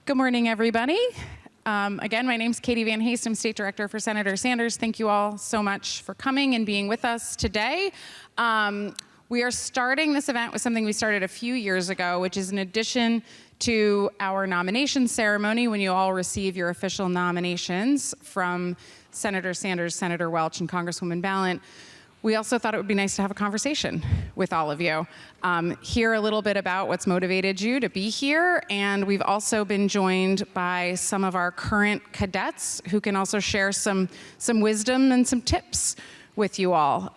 Good morning, everybody. Again, my name's Katie Van Haast. I'm State Director for Senator Sanders. Thank you all so much for coming and being with us today. We are starting this event with something we started a few years ago, which is in addition to our nomination ceremony, when you all receive your official nominations from Senator Sanders, Senator Welch, and Congresswoman Balint. We also thought it would be nice to have a conversation with all of you, hear a little bit about what's motivated you to be here, and we've also been joined by some of our current cadets who can also share some wisdom and some tips with you all.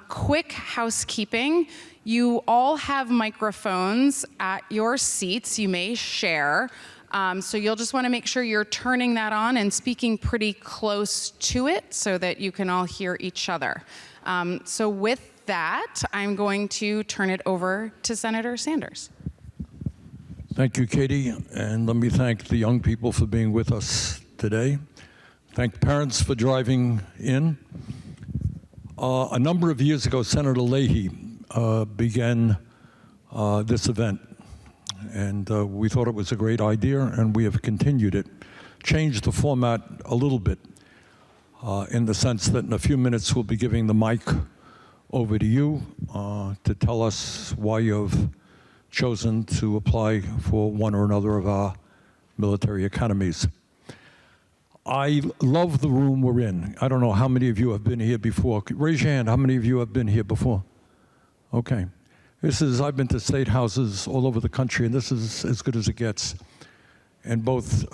Quick housekeeping. You all have microphones at your seats. You may share. So you'll just want to make sure you're turning that on and speaking pretty close to it so that you can all hear each other. So with that, I'm going to turn it over to Senator Sanders. Thank you, Katie, and let me thank the young people for being with us today. Thank parents for driving in. A number of years ago, Senator Leahy began this event, and we thought it was a great idea, and we have continued it. Changed the format a little bit. In the sense that in a few minutes we'll be giving the mic over to you to tell us why you've chosen to apply for one or another of our military academies. I love the room we're in. I don't know how many of you have been here before. Raise your hand, how many of you have been here before? Okay. I've been to state houses all over the country, and this is as good as it gets. And both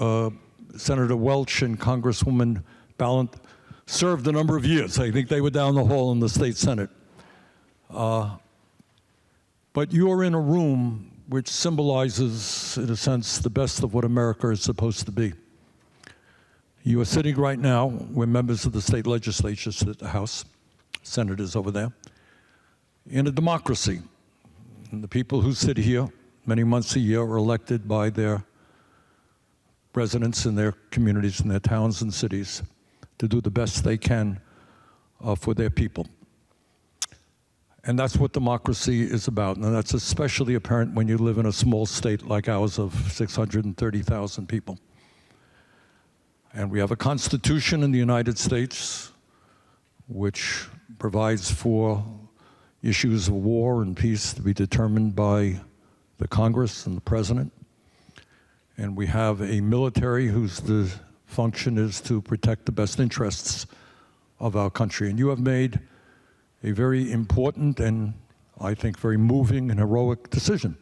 Senator Welch and Congresswoman Balint served a number of years. I think they were down the hall in the state Senate. But you're in a room which symbolizes, in a sense, the best of what America is supposed to be. You are sitting right now, we're members of the state legislature at the House, senators over there, in a democracy. And the people who sit here many months a year are elected by their residents in their communities, in their towns and cities, to do the best they can for their people. And that's what democracy is about. And that's especially apparent when you live in a small state like ours of 630,000 people. And we have a Constitution in the United States which provides for issues of war and peace to be determined by the Congress and the President. And we have a military whose function is to protect the best interests of our country. And you have made a very important and I think very moving and heroic decision.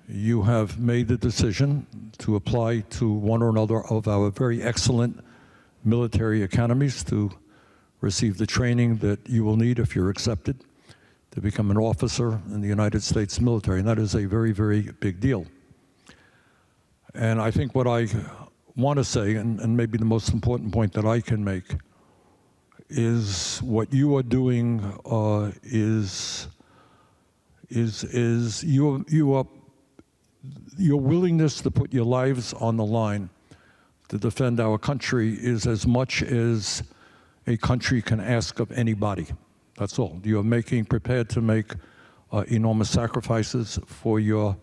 You have made the decision to apply to one or another of our very excellent military academies to receive the training that you will need if you're accepted to become an officer in the United States military. And that is a very, very big deal. And I think what I want to say, and maybe the most important point that I can make, is what you are doing your willingness to put your lives on the line to defend our country is as much as a country can ask of anybody. That's all. You are prepared to make enormous sacrifices for your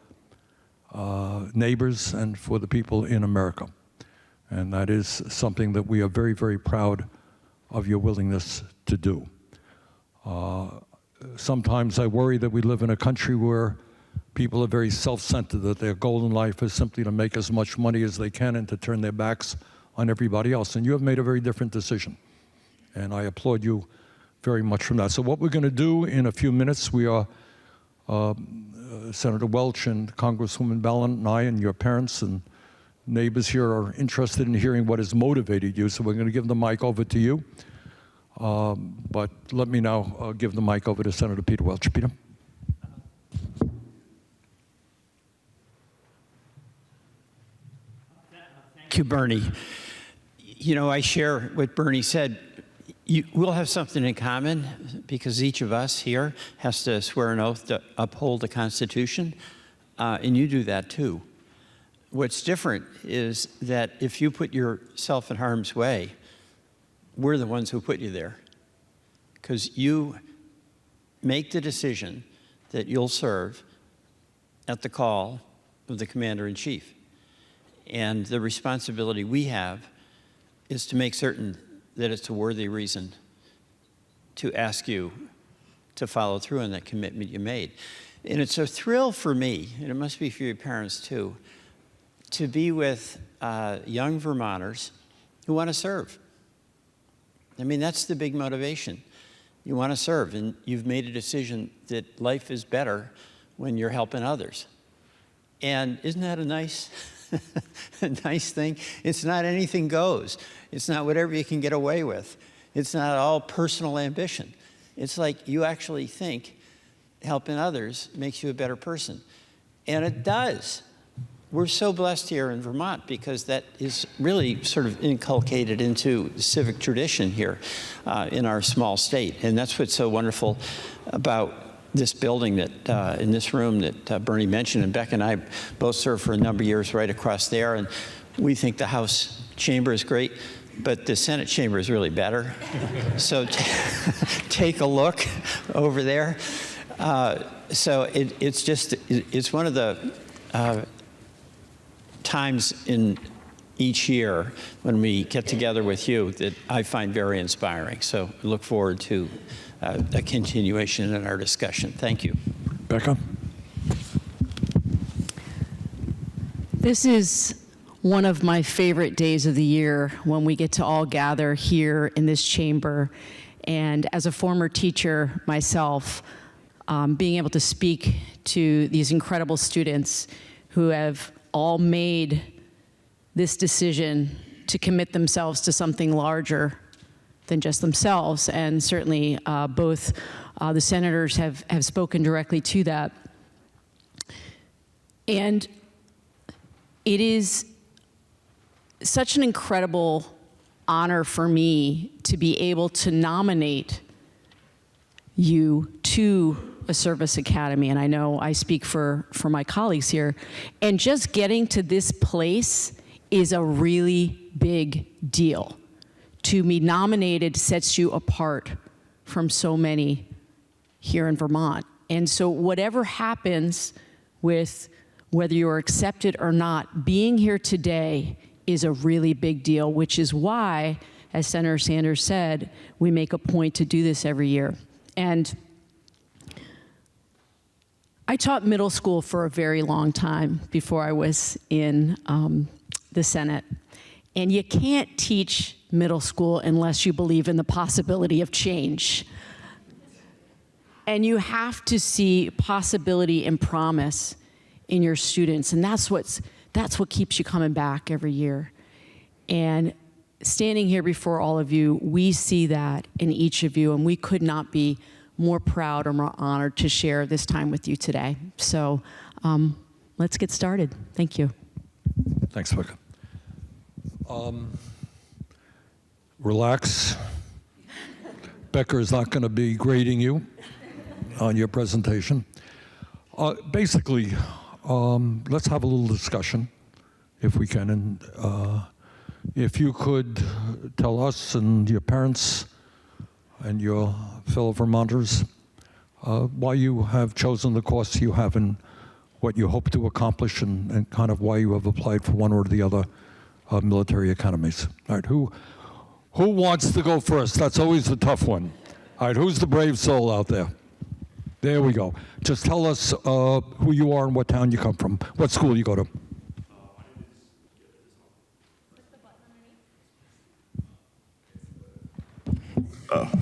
neighbors and for the people in America. And that is something that we are very, very proud of your willingness to do. Sometimes I worry that we live in a country where people are very self-centered, that their goal in life is simply to make as much money as they can and to turn their backs on everybody else. And you have made a very different decision. And I applaud you very much from that. So what we're going to do in a few minutes, we are Senator Welch and Congresswoman Balint and I and your parents and neighbors here are interested in hearing what has motivated you, so we're going to give the mic over to you. But let me now give the mic over to Senator Peter Welch. Peter. Thank you, Bernie. You know, I share what Bernie said. We'll have something in common because each of us here has to swear an oath to uphold the Constitution, and you do that too. What's different is that if you put yourself in harm's way, we're the ones who put you there. Because you make the decision that you'll serve at the call of the Commander-in-Chief. And the responsibility we have is to make certain that it's a worthy reason to ask you to follow through on that commitment you made. And it's a thrill for me, and it must be for your parents too, to be with young Vermonters who want to serve. I mean, that's the big motivation. You want to serve, and you've made a decision that life is better when you're helping others. And isn't that a nice, a nice thing? It's not anything goes. It's not whatever you can get away with. It's not all personal ambition. It's like you actually think helping others makes you a better person. And it does. We're so blessed here in Vermont because that is really sort of inculcated into civic tradition here in our small state. And that's what's so wonderful about this building that, in this room that Bernie mentioned. And Beck and I both served for a number of years right across there. And we think the House chamber is great, but the Senate chamber is really better. So take a look over there. So it's one of the times in each year when we get together with you that I find very inspiring. So I look forward to a continuation in our discussion. Thank you. Becca? This is one of my favorite days of the year when we get to all gather here in this chamber. And as a former teacher myself, being able to speak to these incredible students who have all made this decision to commit themselves to something larger than just themselves. And certainly both the senators have spoken directly to that. And it is such an incredible honor for me to be able to nominate you to a service academy, and I know I speak for my colleagues here, and just getting to this place is a really big deal. To be nominated sets you apart from so many here in Vermont. And so whatever happens with whether you're accepted or not, being here today is a really big deal, which is why, as Senator Sanders said, we make a point to do this every year. And I taught middle school for a very long time before I was in the Senate. And you can't teach middle school unless you believe in the possibility of change. And you have to see possibility and promise in your students. And that's what keeps you coming back every year. And standing here before all of you, we see that in each of you, and we could not be more proud or more honored to share this time with you today. So let's get started. Thank you. Thanks, Becca. Relax. Becca is not going to be grading you on your presentation. Basically, let's have a little discussion, if we can. And if you could tell us and your parents and your fellow Vermonters why you have chosen the course you have and what you hope to accomplish, and kind of why you have applied for one or the other military academies. All right, who wants to go first? That's always the tough one. All right, who's the brave soul out there? There we go. Just tell us who you are and what town you come from, what school you go to.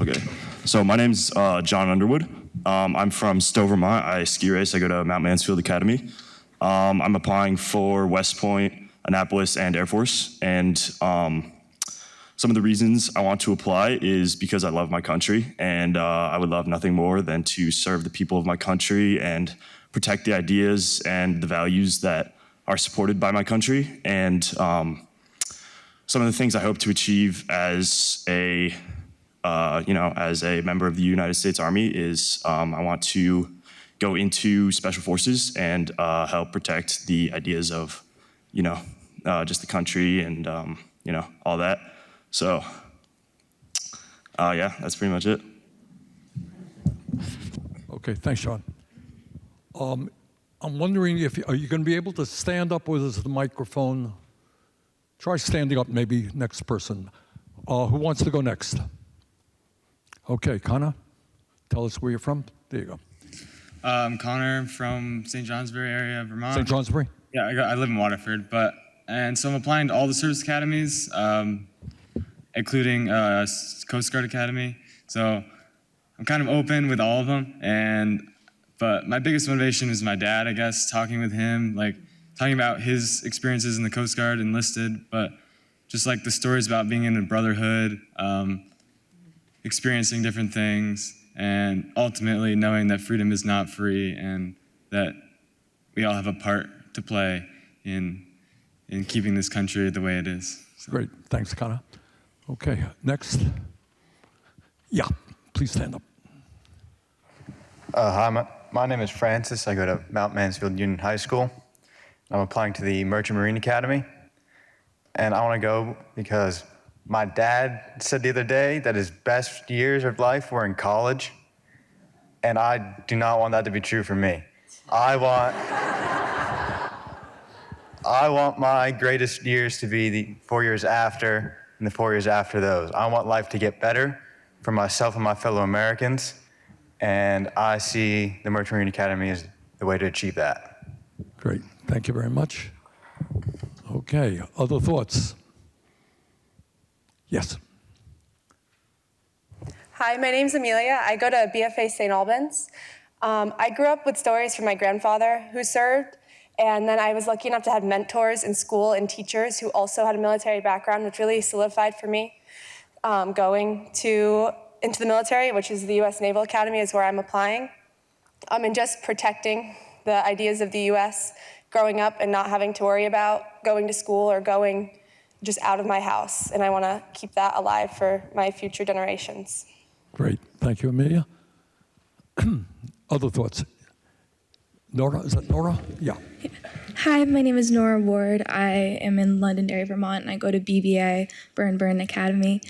Okay. So my name's John Underwood. I'm from Stowe, Vermont. I ski race. I go to Mount Mansfield Academy. I'm applying for West Point, Annapolis, and Air Force. And some of the reasons I want to apply is because I love my country, and I would love nothing more than to serve the people of my country and protect the ideas and the values that are supported by my country. And some of the things I hope to achieve as a as a member of the United States Army is I want to go into Special Forces and help protect the ideas of, just the country and, all that. So, yeah, that's pretty much it. Okay, thanks, Sean. I'm wondering if are you going to be able to stand up with us at the microphone Try standing up, maybe next person. Who wants to go next? Okay, Connor, tell us where you're from. There you go. I'm Connor from St. Johnsbury area, Vermont. St. Johnsbury? Yeah, I live in Waterford, and so I'm applying to all the service academies, including Coast Guard Academy. So I'm kind of open with all of them, but my biggest motivation is my dad, I guess, talking with him, like talking about his experiences in the Coast Guard, enlisted, but just like the stories about being in a brotherhood, experiencing different things, and ultimately knowing that freedom is not free and that we all have a part to play in keeping this country the way it is. So. Great, thanks, Connor. Okay, next. Yeah, please stand up. Hi, my name is Francis. I go to Mount Mansfield Union High School. I'm applying to the Merchant Marine Academy. And I want to go because my dad said the other day that his best years of life were in college. And I do not want that to be true for me. I want my greatest years to be the 4 years after and the 4 years after those. I want life to get better for myself and my fellow Americans. And I see the Merchant Marine Academy as the way to achieve that. Great, thank you very much. Okay, other thoughts? Yes. Hi, my name's Amelia. I go to BFA St. Albans. I grew up with stories from my grandfather who served, and then I was lucky enough to have mentors in school and teachers who also had a military background, which really solidified for me going into the military, which is the U.S. Naval Academy is where I'm applying, and just protecting the ideas of the U.S., growing up and not having to worry about going to school or going just out of my house. And I want to keep that alive for my future generations. Great, thank you, Amelia. Other thoughts? Nora, is that Nora? Yeah. Hi, my name is Nora Ward. I am in Londonderry, Vermont, and I go to BBA, Burn Academy.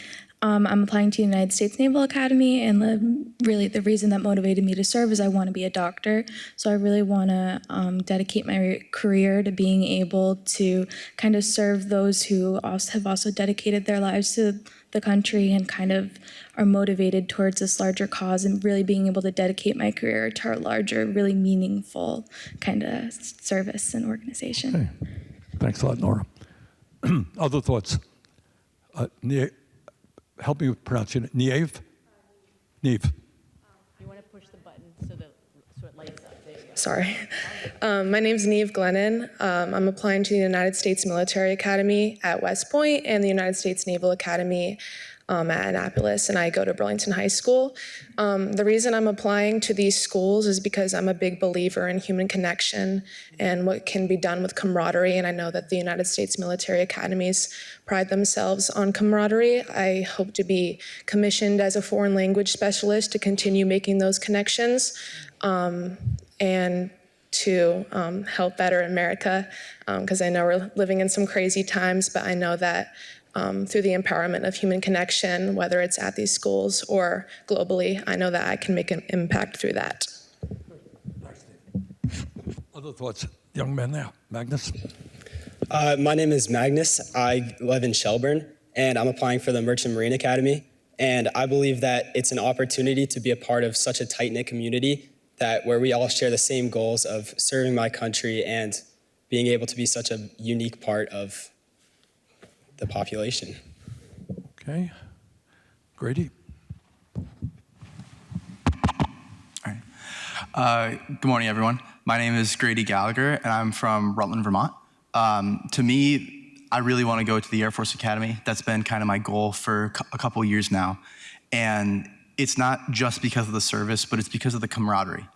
I'm applying to the United States Naval Academy, and really the reason that motivated me to serve is I want to be a doctor. So I really want to dedicate my career to being able to kind of serve those who have also dedicated their lives to the country and kind of are motivated towards this larger cause, and really being able to dedicate my career to a larger, really meaningful kind of service and organization. Okay. Thanks a lot, Nora. Other thoughts? Help me with pronouncing it. Neve? Neve. You want to push the button so it lights up. There you go. Sorry. My name's Neve Glennon. I'm applying to the United States Military Academy at West Point and the United States Naval Academy at Annapolis, and I go to Burlington High School. The reason I'm applying to these schools is because I'm a big believer in human connection and what can be done with camaraderie, and I know that the United States military academies pride themselves on camaraderie. I hope to be commissioned as a foreign language specialist to continue making those connections and to help better America, because I know we're living in some crazy times, but I know that through the empowerment of human connection, whether it's at these schools or globally, I know that I can make an impact through that. Other thoughts? Young man there. Magnus? My name is Magnus. I live in Shelburne, and I'm applying for the Merchant Marine Academy. And I believe that it's an opportunity to be a part of such a tight-knit community where we all share the same goals of serving my country and being able to be such a unique part of the population. Okay. Grady? All right. Good morning, everyone. My name is Grady Gallagher, and I'm from Rutland, Vermont. To me, I really want to go to the Air Force Academy. That's been kind of my goal for a couple of years now. And it's not just because of the service, but it's because of the camaraderie.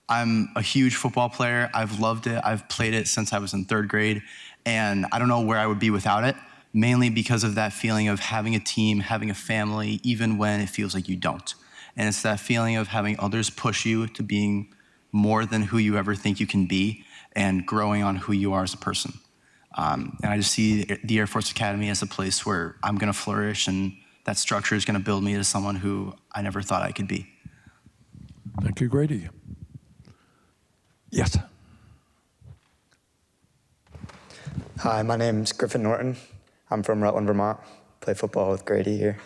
I'm a huge football player. I've loved it. I've played it since I was in 3rd grade, and I don't know where I would be without it, mainly because of that feeling of having a team, having a family, even when it feels like you don't. And it's that feeling of having others push you to being more than who you ever think you can be and growing on who you are as a person. And I just see the Air Force Academy as a place where I'm going to flourish, and that structure is going to build me to someone who I never thought I could be. Thank you, Grady. Yes. Hi, my name's Griffin Norton. I'm from Rutland, Vermont. Play football with Grady here.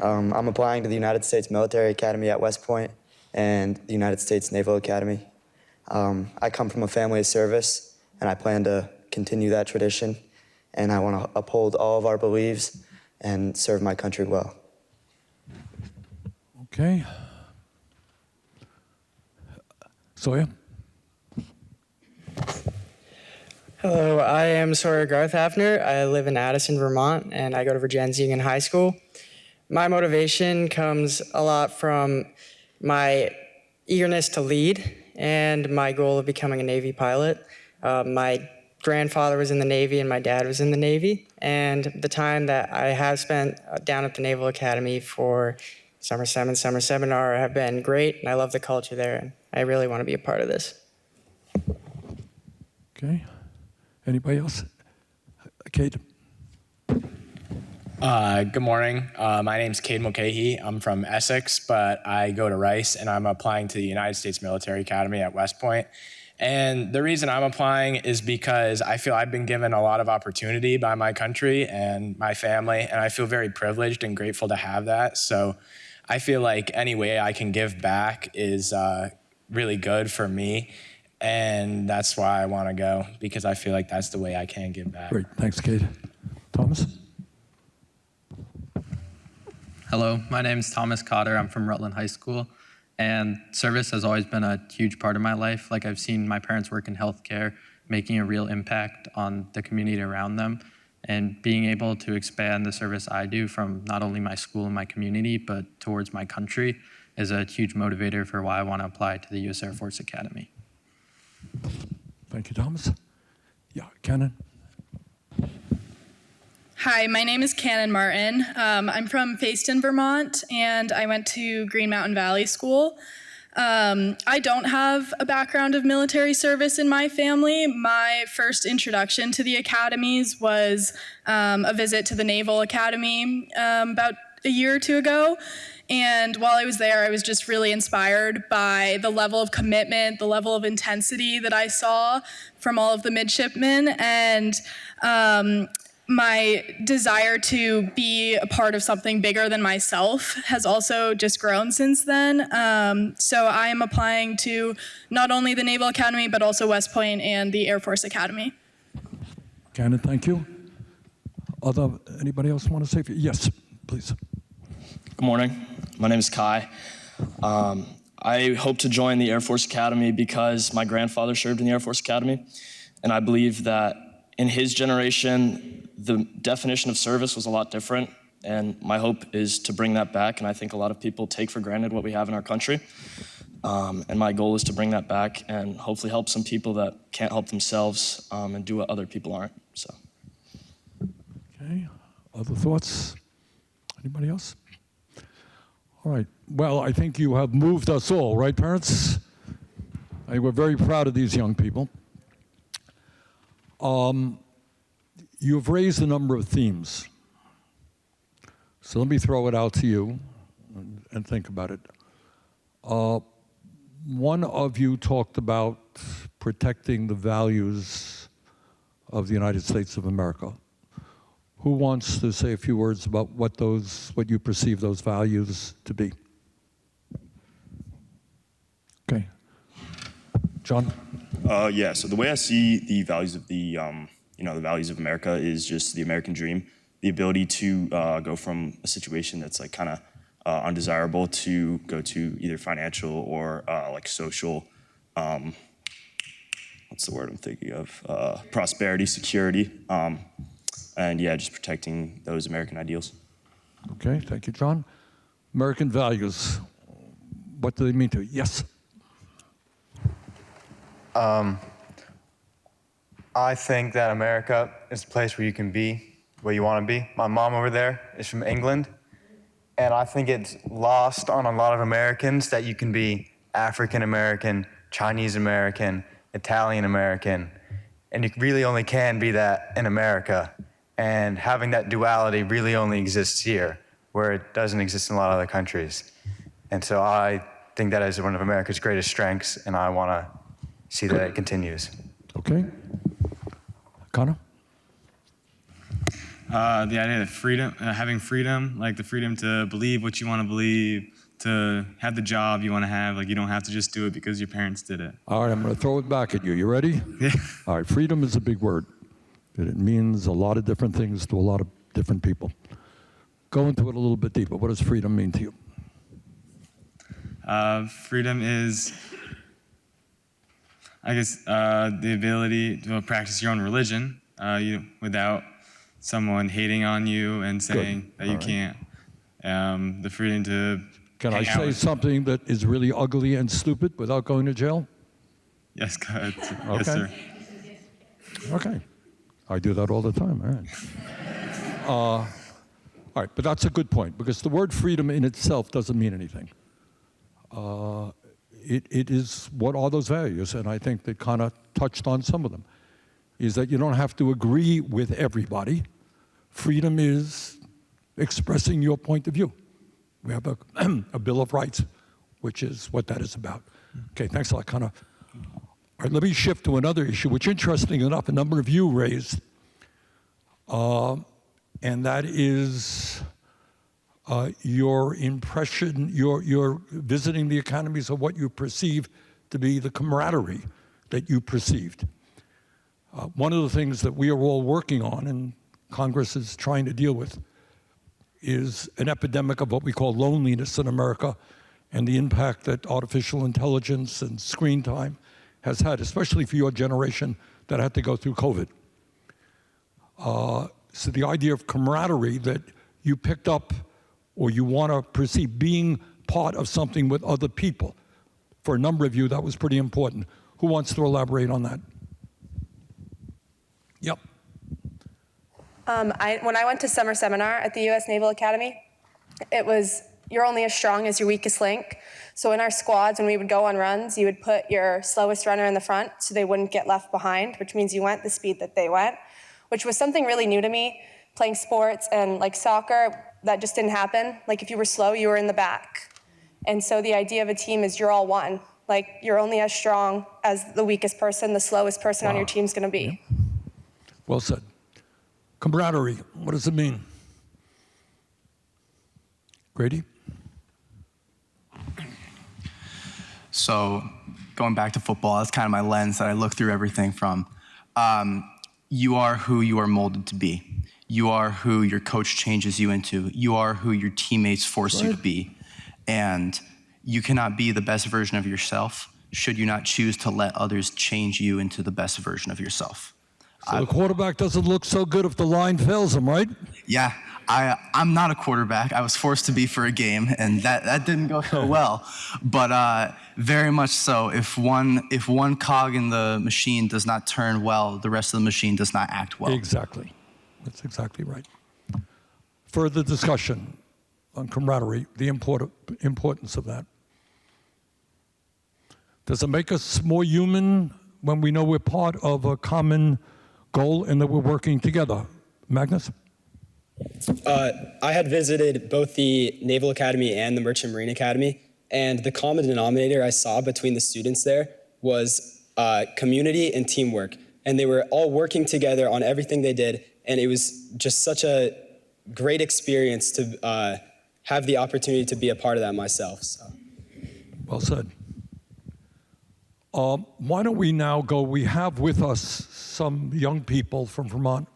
I'm applying to the United States Military Academy at West Point and the United States Naval Academy. I come from a family of service, and I plan to continue that tradition, and I want to uphold all of our beliefs and serve my country well. Okay. Sawyer? Hello, I am Sawyer Garth Hafner. I live in Addison, Vermont, and I go to Virginia Union High School. My motivation comes a lot from my eagerness to lead and my goal of becoming a Navy pilot. My grandfather was in the Navy and my dad was in the Navy, and the time that I have spent down at the Naval Academy for Summer Seminar have been great, and I love the culture there, and I really want to be a part of this. Okay. Anybody else? Kate? Good morning. My name's Cade Mulcahy. I'm from Essex, but I go to Rice, and I'm applying to the United States Military Academy at West Point. And the reason I'm applying is because I feel I've been given a lot of opportunity by my country and my family, and I feel very privileged and grateful to have that. So I feel like any way I can give back is really good for me. And that's why I want to go, because I feel like that's the way I can give back. Great. Thanks, Kate. Thomas? Hello, my name is Thomas Cotter. I'm from Rutland High School, and service has always been a huge part of my life. Like, I've seen my parents work in healthcare, making a real impact on the community around them, and being able to expand the service I do from not only my school and my community, but towards my country is a huge motivator for why I want to apply to the U.S. Air Force Academy. Thank you, Thomas. Yeah, Cannon? Hi, my name is Cannon Martin. I'm from Facein, Vermont, and I went to Green Mountain Valley School. I don't have a background of military service in my family. My first introduction to the academies was a visit to the Naval Academy about a year or two ago. And while I was there, I was just really inspired by the level of commitment, the level of intensity that I saw from all of the midshipmen, and my desire to be a part of something bigger than myself has also just grown since then. So I am applying to not only the Naval Academy, but also West Point and the Air Force Academy. Cannon, thank you. Anybody else want to say? Yes, please. Good morning. My name is Kai. I hope to join the Air Force Academy because my grandfather served in the Air Force Academy, and I believe that in his generation, the definition of service was a lot different, and my hope is to bring that back, and I think a lot of people take for granted what we have in our country, and my goal is to bring that back and hopefully help some people that can't help themselves and do what other people aren't. So. Okay, other thoughts? Anybody else? All right, well, I think you have moved us all, right, parents? We're very proud of these young people. You've raised a number of themes. So let me throw it out to you and think about it. One of you talked about protecting the values of the United States of America. Who wants to say a few words about what you perceive those values to be? Okay. John? Yeah, so the way I see the values of the values of America is just the American dream, the ability to go from a situation that's like kind of undesirable to go to either financial or like social, what's the word I'm thinking of? Prosperity, security, and yeah, just protecting those American ideals. Okay, thank you, John. American values, what do they mean to you? Yes? I think that America is a place where you can be where you want to be. My mom over there is from England, and I think it's lost on a lot of Americans that you can be African American, Chinese American, Italian American, and you really only can be that in America. And having that duality really only exists here, where it doesn't exist in a lot of other countries. And so I think that is one of America's greatest strengths, and I want to see that it continues. Okay. Connor? the idea of freedom, having freedom, like the freedom to believe what you want to believe, to have the job you want to have. Like you don't have to just do it because your parents did it. All right, I'm going to throw it back at you. You ready? Yeah. All right, freedom is a big word. It means a lot of different things to a lot of different people. Go into it a little bit deeper. What does freedom mean to you? Freedom is, I guess, the ability to practice your own religion without someone hating on you and saying that you can't. The freedom to Can I hang out say with- something that is really ugly and stupid without going to jail? Yes, go ahead. Okay. Yes, sir. Okay. I do that all the time. All right, but that's a good point, because the word freedom in itself doesn't mean anything. It is, what are those values? And I think they kind of touched on some of them, is that you don't have to agree with everybody. Freedom is expressing your point of view. We have a Bill of Rights, which is what that is about. Okay, thanks a lot, Connor. All right, let me shift to another issue, which, interesting enough, a number of you raised, and that is your impression, your visiting the academies, of what you perceive to be the camaraderie that you perceived. One of the things that we are all working on, and Congress is trying to deal with, is an epidemic of what we call loneliness in America, and the impact that artificial intelligence and screen time has had, especially for your generation that had to go through COVID. So the idea of camaraderie that you picked up, or you want to perceive being part of something with other people. For a number of you, that was pretty important. Who wants to elaborate on that? Yep. When I went to summer seminar at the U.S. Naval Academy, it was, you're only as strong as your weakest link. So in our squads, when we would go on runs, you would put your slowest runner in the front so they wouldn't get left behind, which means you went the speed that they went, which was something really new to me. Playing sports and like soccer, that just didn't happen. Like if you were slow, you were in the back. And so the idea of a team is you're all one. Like you're only as strong as the weakest person, the slowest person on your team's gonna be. Yeah. Well said. Camaraderie, what does it mean? Grady? So going back to football, that's kind of my lens that I look through everything from. You are who you are molded to be. You are who your coach changes you into. You are who your teammates force you to be. And you cannot be the best version of yourself should you not choose to let others change you into the best version of yourself. So the quarterback doesn't look so good if the line fails him, right? Yeah, I'm not a quarterback. I was forced to be for a game, and that didn't go so well. But very much so, if one cog in the machine does not turn well, the rest of the machine does not act well. Exactly. That's exactly right. Further discussion on camaraderie, the importance of that. Does it make us more human when we know we're part of a common goal and that we're working together? Magnus? I had visited both the Naval Academy and the Merchant Marine Academy, and the common denominator I saw between the students there was community and teamwork. And they were all working together on everything they did, and it was just such a great experience to have the opportunity to be a part of that myself. So. Well said. Why don't we now go, we have with us some young people from Vermont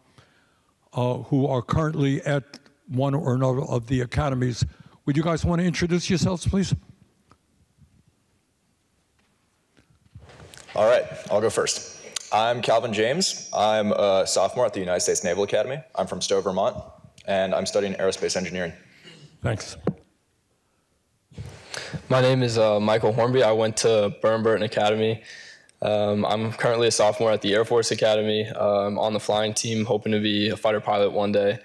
who are currently at one or another of the academies. Would you guys want to introduce yourselves, please? All right, I'll go first. I'm Calvin James. I'm a sophomore at the United States Naval Academy. I'm from Stowe, Vermont, and I'm studying aerospace engineering. Thanks. My name is Michael Hornby. I went to Burton Academy. I'm currently a sophomore at the Air Force Academy. I'm on the flying team, hoping to be a fighter pilot one day.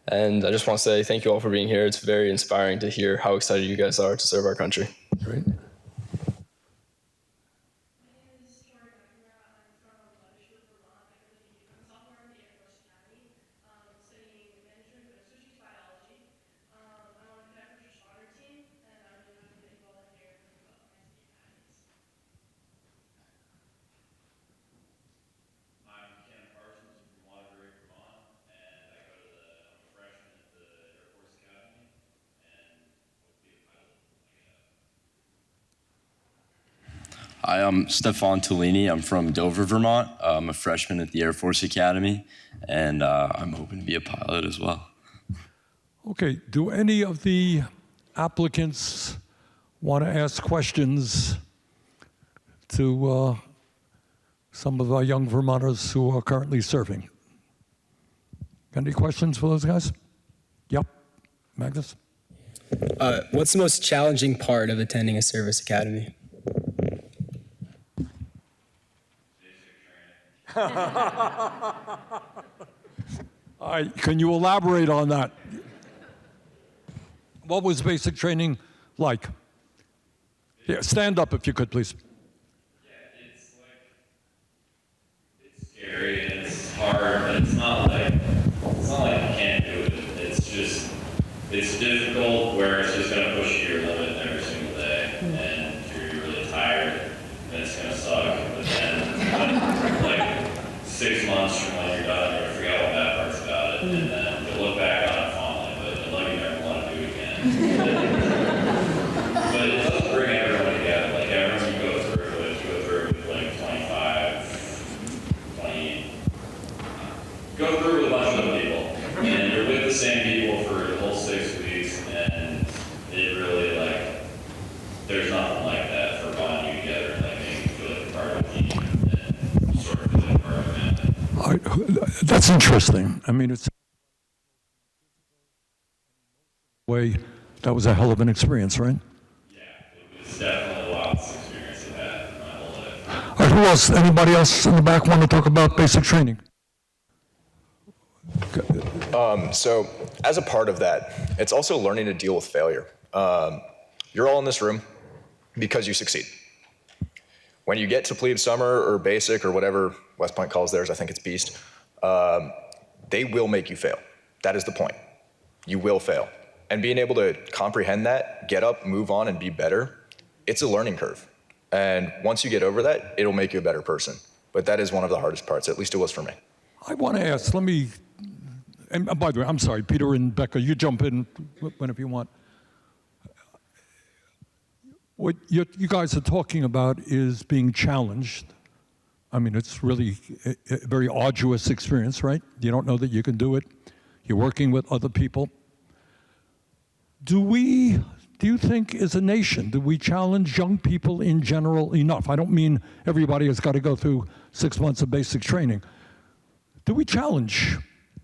And I just want to say thank you all for being here. It's very inspiring to hear how excited you guys are to serve our country. Great. Hi, I'm Stefan Tellini. I'm from Dover, Vermont. I'm a freshman at the Air Force Academy, and I'm hoping to be a pilot as well. Okay, do any of the applicants want to ask questions to some of our young Vermonters who are currently serving? Got any questions for those guys? Yep, Magnus? What's the most challenging part of attending a service academy? All right, can you elaborate on that? What was basic training like? Yeah, stand up if you could, please. It's scary and it's hard, but it's not like you can't do it. It's just, it's difficult where it's just going to push you to your limit every single day, and you're really tired, and it's going to suck. But then, like 6 months from when you're done, you're going to forget all bad parts about it, and then you'll look back on it fondly, but you'll like you never want to do it again. But it does bring everyone together. Like everyone you go through with like go through with a bunch of other people, and you're with the same people for the whole 6 weeks, and it really there's nothing like that for bonding you together and making you feel like you're part of a team and sort of feel like part of a family. That's interesting. I mean, it's way that was a hell of an experience, right? It's definitely the wildest experience I've had in my whole life. All right, who else? Anybody else in the back want to talk about basic training? So as a part of that, it's also learning to deal with failure. You're all in this room because you succeed. When you get to plebe summer or basic or whatever West Point calls theirs, I think it's beast, they will make you fail. That is the point. You will fail. And being able to comprehend that, get up, move on, and be better, it's a learning curve. And once you get over that, it'll make you a better person. But that is one of the hardest parts, at least it was for me. I want to ask, and by the way, I'm sorry, Peter and Becca, you jump in whenever you want. What you guys are talking about is being challenged. I mean, it's really a very arduous experience, right? You don't know that you can do it. You're working with other people. Do you think as a nation, do we challenge young people in general enough? I don't mean everybody has got to go through 6 months of basic training. Do we challenge?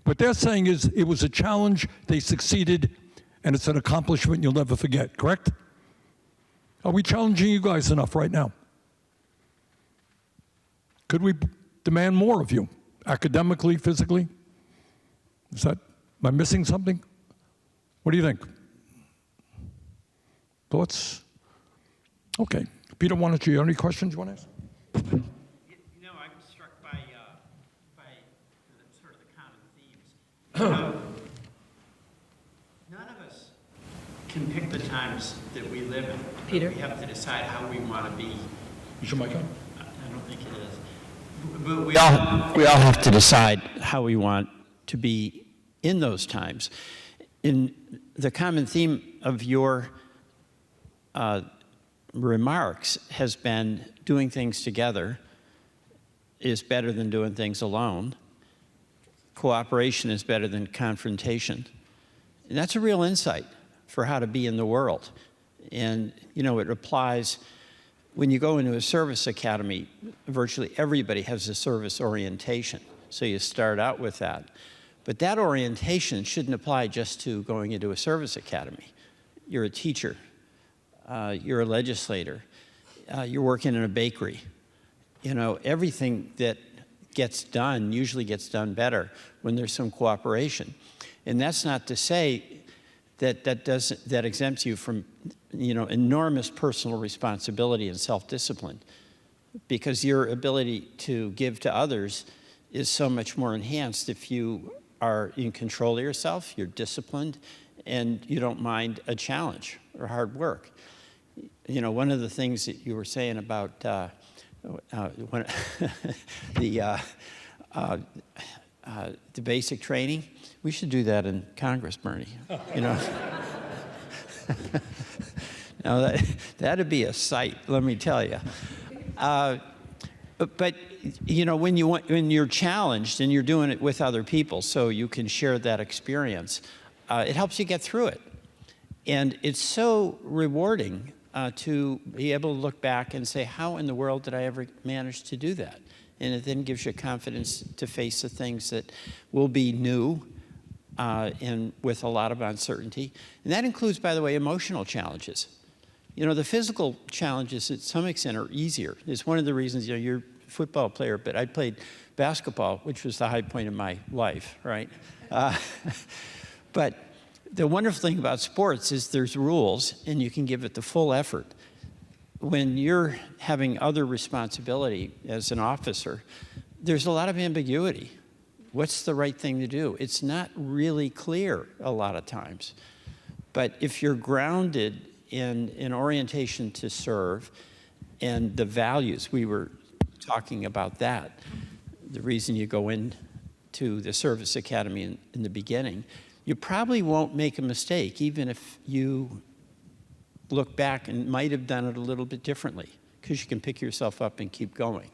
What they're saying is it was a challenge, they succeeded, and it's an accomplishment you'll never forget, correct? Are we challenging you guys enough right now? Could we demand more of you, academically, physically? Am I missing something? What do you think? Thoughts? Okay. Peter, why don't you have any questions you want to ask? I'm struck by sort of the common themes. None of us can pick the times that we live in. Peter? We have to decide how we want to be. Is your mic on? I don't think it is. But we all have to decide how we want to be in those times. In the common theme of your remarks has been doing things together is better than doing things alone. Cooperation is better than confrontation. And that's a real insight for how to be in the world. And, it applies when you go into a service academy, virtually everybody has a service orientation. So you start out with that. But that orientation shouldn't apply just to going into a service academy. You're a teacher. You're a legislator. You're working in a bakery. Everything that gets done usually gets done better when there's some cooperation. And that's not to say that exempts you from, enormous personal responsibility and self-discipline, because your ability to give to others is so much more enhanced if you are in control of yourself, you're disciplined, and you don't mind a challenge or hard work. One of the things that you were saying about the basic training, we should do that in Congress, Bernie. Now that'd be a sight, let me tell you. But you know, when you're challenged and you're doing it with other people, so you can share that experience, it helps you get through it. And it's so rewarding to be able to look back and say, how in the world did I ever manage to do that? And it then gives you confidence to face the things that will be new and with a lot of uncertainty. And that includes, by the way, emotional challenges. You know, the physical challenges to some extent are easier. It's one of the reasons, you know, you're a football player, but I played basketball, which was the high point of my life, right? But the wonderful thing about sports is there's rules and you can give it the full effort. When you're having other responsibility as an officer, there's a lot of ambiguity. What's the right thing to do? It's not really clear a lot of times. But if you're grounded in an orientation to serve and the values, we were talking about that, the reason you go into the service academy in the beginning, you probably won't make a mistake, even if you look back and might have done it a little bit differently, because you can pick yourself up and keep going.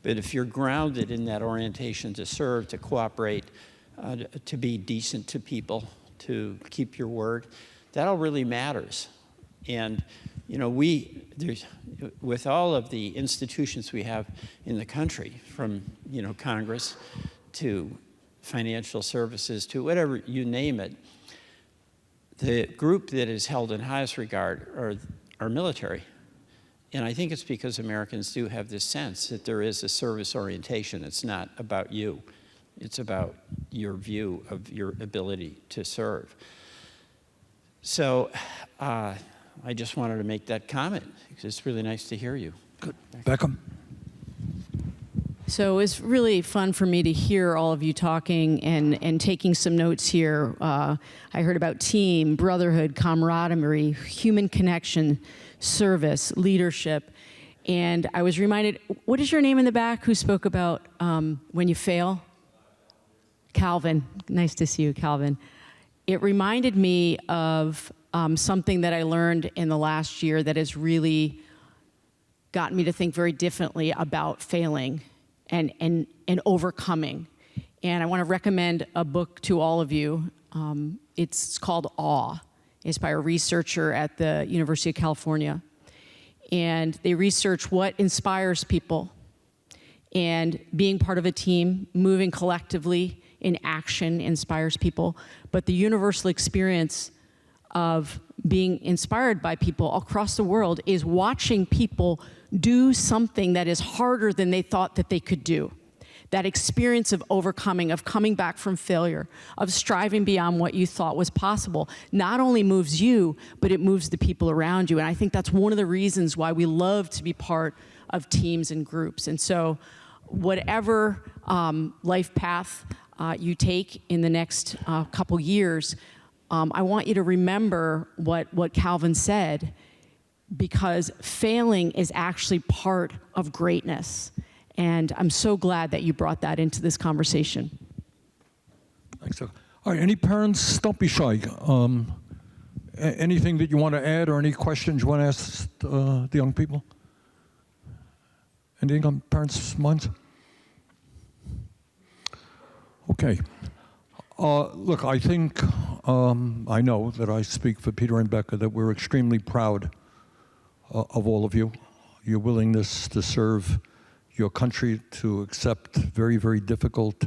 But if you're grounded in that orientation to serve, to cooperate, to be decent to people, to keep your word, that all really matters. And you know, with all of the institutions we have in the country, from you know Congress to financial services to whatever you name it, the group that is held in highest regard are our military. And I think it's because Americans do have this sense that there is a service orientation. It's not about you. It's about your view of your ability to serve. So I just wanted to make that comment because it's really nice to hear you. Good. Beckham. So it's really fun for me to hear all of you talking and taking some notes here. I heard about team, brotherhood, camaraderie, human connection, service, leadership. And I was reminded, what is your name in the back who spoke about when you fail? Calvin. Nice to see you, Calvin. It reminded me of something that I learned in the last year that has really gotten me to think very differently about failing and overcoming. And I want to recommend a book to all of you. It's called Awe. It's by a researcher at the University of California. And they research what inspires people and being part of a team, moving collectively in action inspires people. But the universal experience of being inspired by people across the world is watching people do something that is harder than they thought that they could do. That experience of overcoming, of coming back from failure, of striving beyond what you thought was possible, not only moves you, but it moves the people around you. And I think that's one of the reasons why we love to be part of teams and groups. And so whatever life path you take in the next couple years, I want you to remember what Calvin said, because failing is actually part of greatness. And I'm so glad that you brought that into this conversation. Thanks. All right, any parents, don't be shy. Anything that you want to add or any questions you want to ask the young people? Anything on parents' minds? Okay. Look, I think, I know that I speak for Peter and Becca, that we're extremely proud of all of you, your willingness to serve your country, to accept very, very difficult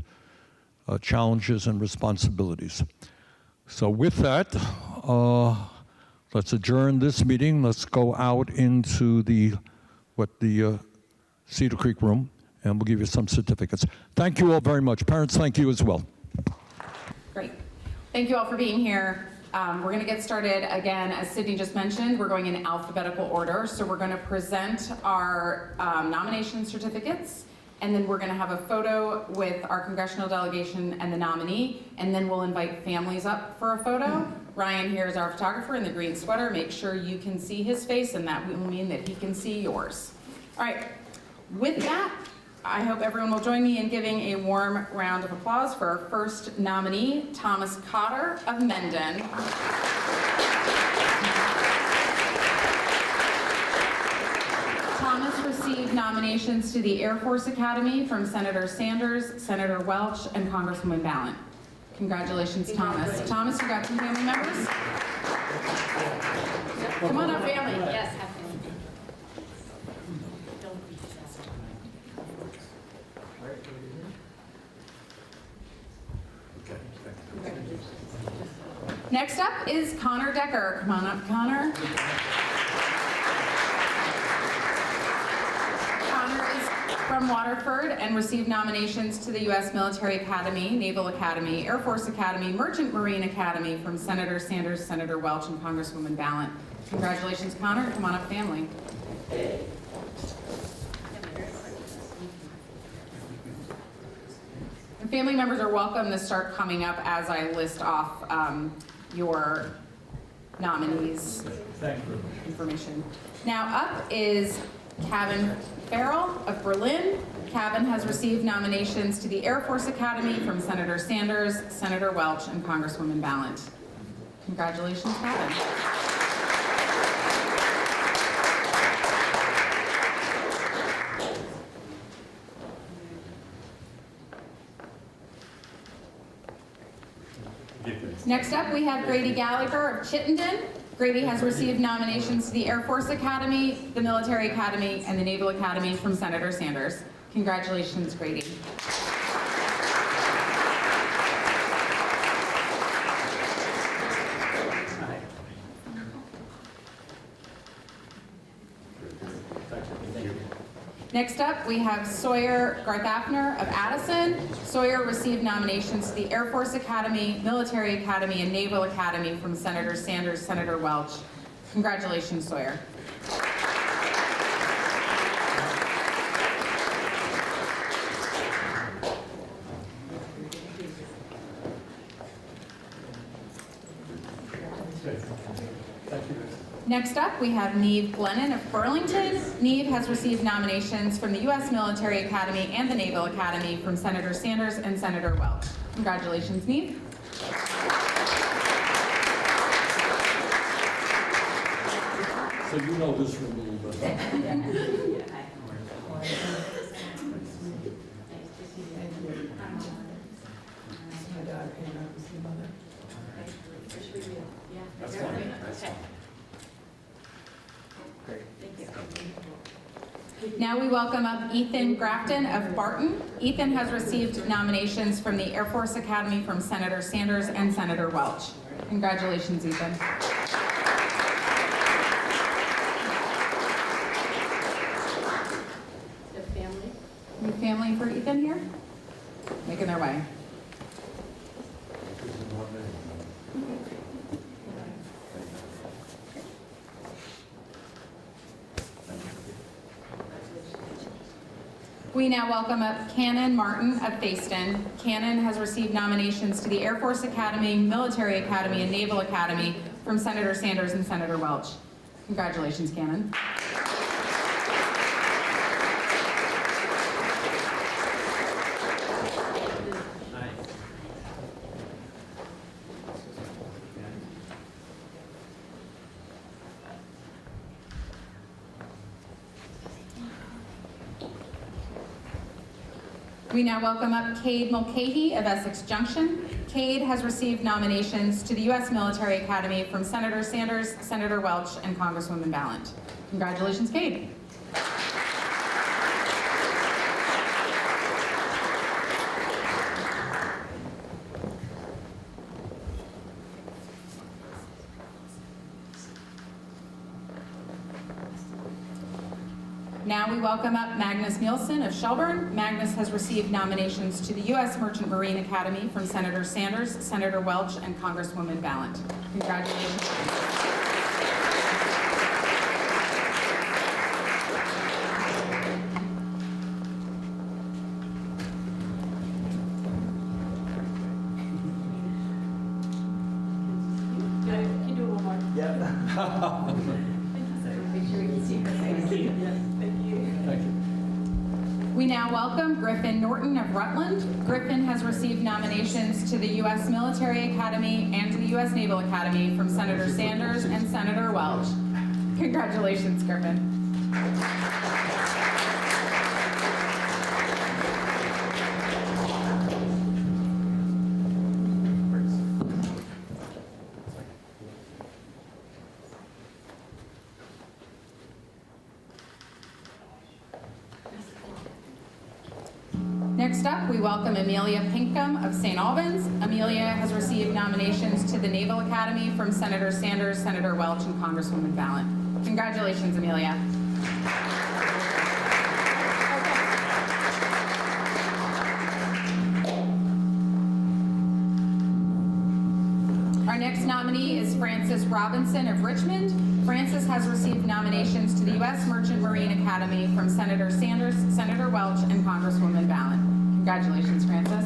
challenges and responsibilities. So with that, let's adjourn this meeting. Let's go out into the Cedar Creek room, and we'll give you some certificates. Thank you all very much. Parents, thank you as well. Great. Thank you all for being here. We're going to get started again. As Sydney just mentioned, we're going in alphabetical order. So we're going to present our nomination certificates, and then we're going to have a photo with our congressional delegation and the nominee, and then we'll invite families up for a photo. Ryan here is our photographer in the green sweater. Make sure you can see his face, and that will mean that he can see yours. All right. With that, I hope everyone will join me in giving a warm round of applause for our first nominee, Thomas Cotter of Mendon. Thomas received nominations to the Air Force Academy from Senator Sanders, Senator Welch, and Congresswoman Balint. Congratulations, Thomas. Thomas, you got some family members? Come on up, family. Yes, have Next up is Connor Decker. Come on up, Connor. Connor is from Waterford and received nominations to the U.S. Military Academy, Naval Academy, Air Force Academy, Merchant Marine Academy from Senator Sanders, Senator Welch, and Congresswoman Balint. Congratulations, Connor. Come on up, family. And family members are welcome to start coming up as I list off your nominees' information. Now up is Kevin Farrell of Berlin. Kevin has received nominations to the Air Force Academy from Senator Sanders, Senator Welch, and Congresswoman Balint. Congratulations, Kevin. Next up, we have Grady Gallagher of Chittenden. Grady has received nominations to the Air Force Academy, the Military Academy, and the Naval Academy from Senator Sanders. Congratulations, Grady. Next up, we have Sawyer Garthafner of Addison. Sawyer received nominations to the Air Force Academy, Military Academy, and Naval Academy from Senator Sanders, Senator Welch. Congratulations, Sawyer. Next up, we have Neve Glennon of Burlington. Neve has received nominations from the U.S. Military Academy and the Naval Academy from Senator Sanders and Senator Welch. Congratulations, Neve. So you know this room a little bit. That's fine. That's fine. Now we welcome up Ethan Grafton of Barton. Ethan has received nominations from the Air Force Academy from Senator Sanders and Senator Welch. Congratulations, Ethan. The family. New family for Ethan here? Making their way. We now welcome up Cannon Martin of Fayston. Cannon has received nominations to the Air Force Academy, Military Academy, and Naval Academy from Senator Sanders and Senator Welch. Congratulations, Cannon. We now welcome up Cade Mulcahy of Essex Junction. Cade has received nominations to the U.S. Military Academy from Senator Sanders, Senator Welch, and Congresswoman Balint. Congratulations, Cade. Now we welcome up Magnus Nielsen of Shelburne. Magnus has received nominations to the U.S. Merchant Marine Academy from Senator Sanders, Senator Welch, and Congresswoman Balint. Congratulations. Can you do one more? Yeah. Make sure we can see her face. Thank you. We now welcome Griffin Norton of Rutland. Griffin has received nominations to the U.S. Military Academy and to the U.S. Naval Academy from Senator Sanders and Senator Welch. Congratulations, Griffin. Next up, we welcome Amelia Pinkham of St. Albans. Amelia has received nominations to the Naval Academy from Senator Sanders, Senator Welch, and Congresswoman Balint. Congratulations, Amelia. Our next nominee is Frances Robinson of Richmond. Frances has received nominations to the U.S. Merchant Marine Academy from Senator Sanders, Senator Welch, and Congresswoman Balint. Congratulations, Frances.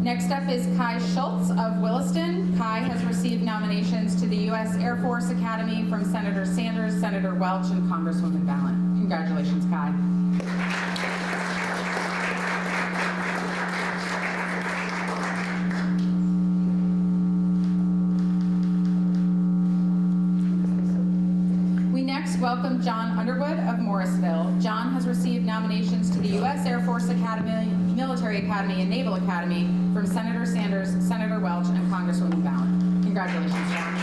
Next up is Kai Schultz of Williston. Kai has received nominations to the U.S. Air Force Academy from Senator Sanders, Senator Welch, and Congresswoman Balint. Congratulations, Kai. We next welcome John Underwood of Morrisville. John has received nominations to the U.S. Air Force Academy, Military Academy, and Naval Academy from Senator Sanders, Senator Welch, and Congresswoman Balint. Congratulations, John.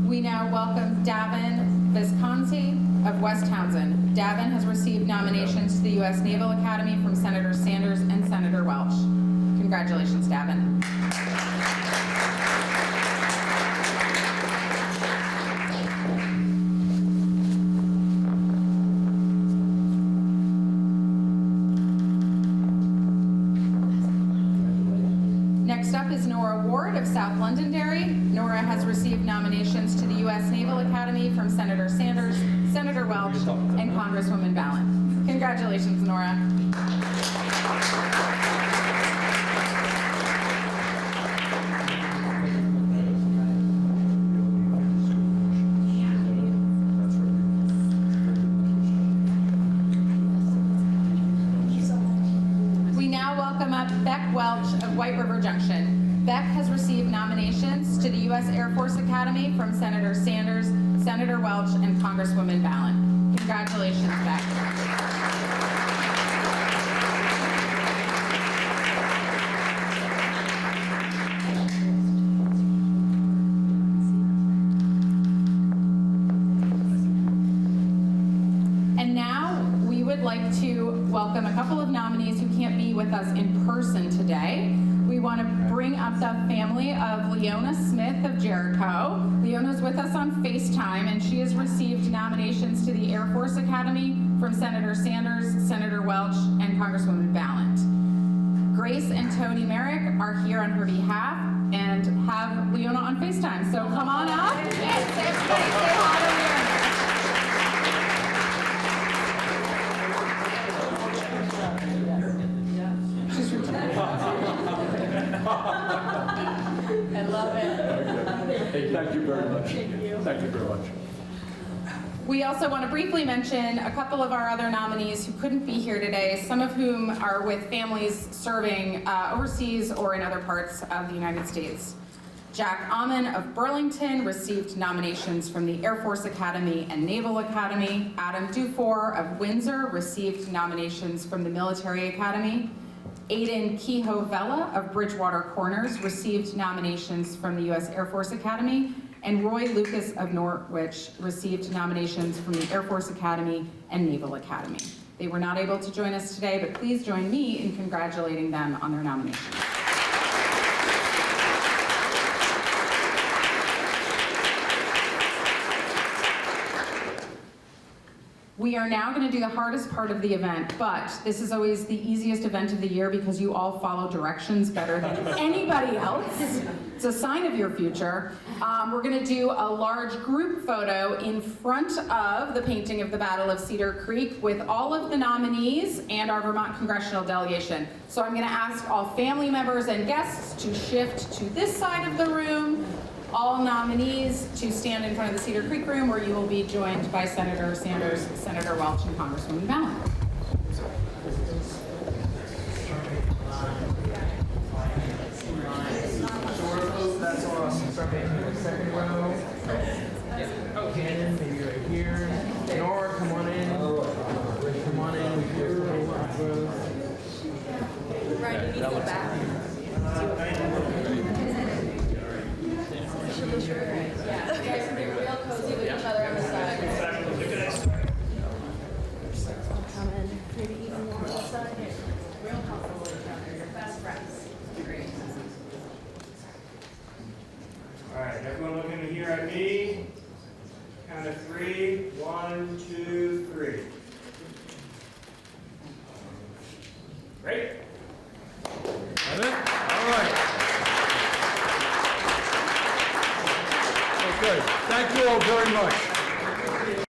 We now welcome Davin Visconti of West Townsend. Davin has received nominations to the U.S. Naval Academy from Senator Sanders and Senator Welch. Congratulations, Davin. Next up is Nora Ward of South Londonderry. Nora has received nominations to the U.S. Naval Academy from Senator Sanders, Senator Welch, and Congresswoman Balint. Congratulations, Nora. We now welcome up Beck Welch of White River Junction. Beck has received nominations to the U.S. Air Force Academy from Senator Sanders, Senator Welch, and Congresswoman Balint. Congratulations, Beck. And now we would like to welcome a couple of nominees who can't be with us in person today. We want to bring up the family of Leona Smith of Jericho. Leona's with us on FaceTime, and she has received nominations to the Air Force Academy from Senator Sanders, Senator Welch, and Congresswoman Balint. Grace and Tony Merrick are here on her behalf and have Leona on FaceTime. So come on up. Yes, everybody say hi to Leona. I love it. Thank you very much. Thank you very much. We also want to briefly mention a couple of our other nominees who couldn't be here today, some of whom are with families serving overseas or in other parts of the United States. Jack Amon of Burlington received nominations from the Air Force Academy and Naval Academy. Adam Dufour of Windsor received nominations from the Military Academy. Aiden Kehoe-Vela of Bridgewater Corners received nominations from the U.S. Air Force Academy, and Roy Lucas of Norwich received nominations from the Air Force Academy and Naval Academy. They were not able to join us today, but please join me in congratulating them on their nominations. We are now going to do the hardest part of the event, but this is always the easiest event of the year because you all follow directions better than anybody else. It's a sign of your future. We're going to do a large group photo in front of the painting of the Battle of Cedar Creek with all of the nominees and our Vermont congressional delegation. So I'm going to ask all family members and guests to shift to this side of the room. All nominees to stand in front of the Cedar Creek room where you will be joined by Senator Sanders, Senator Welch, and Congresswoman Balint. That's awesome. Start making the second row. Cannon, maybe right here. Nora, come on in. Come on in. Ryan, you need to go back. Yeah, you guys can be real cozy with each other on the side. Come in, maybe even more on the side. Real comfortable with each other, your best friends. Great. All right, everyone looking here at me. Count of 3. 1, 2, 3. Great. That's it? All right. Okay, thank you all very much.